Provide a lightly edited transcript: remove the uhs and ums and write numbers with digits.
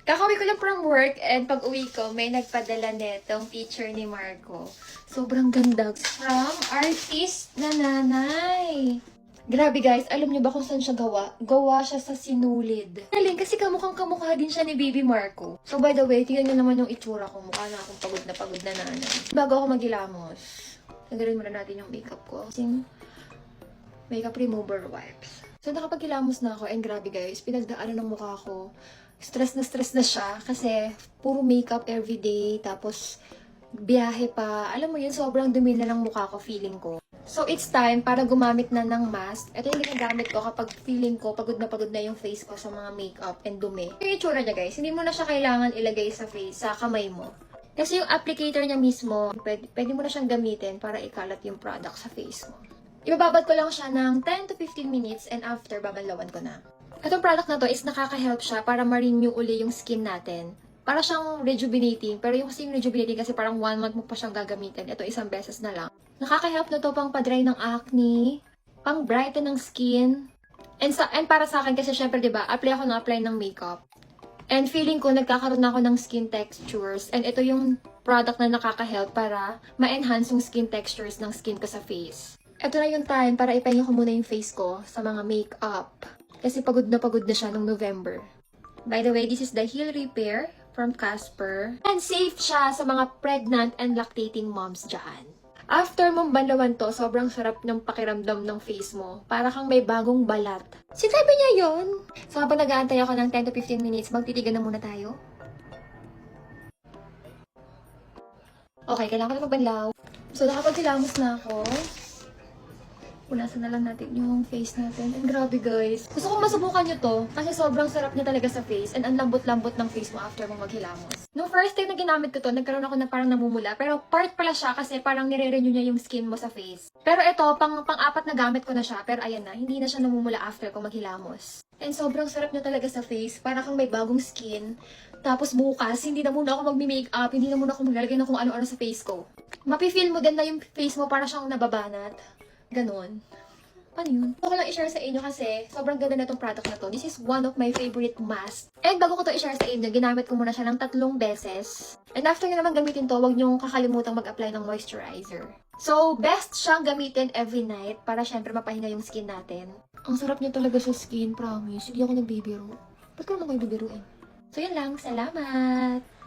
Kakauwi ko lang from work and pag uwi ko, may nagpadala netong picture ni Marco. Sobrang ganda. From artist na nanay. Grabe guys, alam niyo ba kung saan siya gawa? Gawa siya sa sinulid. Galing kasi kamukhang-kamukha din siya ni Baby Marco. So by the way, tingnan niyo naman yung itsura ko. Mukha na akong pagod na nanay. Bago ako maghilamos, tanggalin muna natin yung makeup ko. Kasing makeup remover wipes. So nakapaghilamos na ako and grabe guys, pinagdaanan ng mukha ko. Stress na siya kasi puro makeup everyday, tapos biyahe pa. Alam mo yun, sobrang dumi na ng mukha ko, feeling ko. So, it's time para gumamit na ng mask. Ito yung ginagamit ko kapag feeling ko pagod na yung face ko sa mga makeup and dumi. Yung itsura niya guys, hindi mo na siya kailangan ilagay sa face, sa kamay mo. Kasi yung applicator niya mismo, pwede mo na siyang gamitin para ikalat yung product sa face mo. Ibababad ko lang siya ng 10 to 15 minutes and after, babanlawan ko na. Itong product na to is nakaka-help siya para ma-renew uli yung skin natin. Para siyang rejuvenating, pero yung kasi yung rejuvenating kasi parang 1 month mo pa siyang gagamitin. Ito isang beses na lang. Nakaka-help na to pang pa-dry ng acne, pang brighten ng skin. And para sa akin kasi syempre 'di ba, apply ng makeup. And feeling ko nagkakaroon na ako ng skin textures and ito yung product na nakaka-help para ma-enhance yung skin textures ng skin ko sa face. Ito na yung time para ipahinga ko muna yung face ko sa mga makeup. Kasi pagod na siya nung November. By the way, this is the Heal Repair from Casper. And safe siya sa mga pregnant and lactating moms dyan. After mong banlawan to, sobrang sarap ng pakiramdam ng face mo. Para kang may bagong balat. Sinabi niya yon. So habang nag-aantay ako ng 10 to 15 minutes, magtitigan na muna tayo. Okay, kailangan ko na magbanlaw. So nakapagsilamos na ako. Punasan na lang natin yung face natin. And grabe guys. Gusto kong masubukan nyo to kasi sobrang sarap niya talaga sa face and ang lambot-lambot ng face mo after mong maghilamos. Nung first time na ginamit ko to, nagkaroon ako na parang namumula. Pero part pala siya kasi parang nire-renew niya yung skin mo sa face. Pero ito, pang-apat na gamit ko na siya. Pero ayan na, hindi na siya namumula after ko maghilamos. And sobrang sarap niya talaga sa face. Para kang may bagong skin. Tapos bukas, hindi na muna ako magmi-makeup. Hindi na muna ako maglalagay ng kung ano-ano sa face ko. Mapifeel mo din na yung face mo para siyang nababanat. Ganon. Ano yun? Gusto ko lang i-share sa inyo kasi sobrang ganda na itong product na to. This is one of my favorite masks. And bago ko to i-share sa inyo, ginamit ko muna siya ng 3 beses. And after nyo naman gamitin to, huwag nyo kakalimutang mag-apply ng moisturizer. So, best siyang gamitin every night para syempre mapahinga yung skin natin. Ang sarap niya talaga sa skin, promise. Hindi ako nagbibiro. Ba't ko naman kayo bibiruin? So, yun lang. Salamat!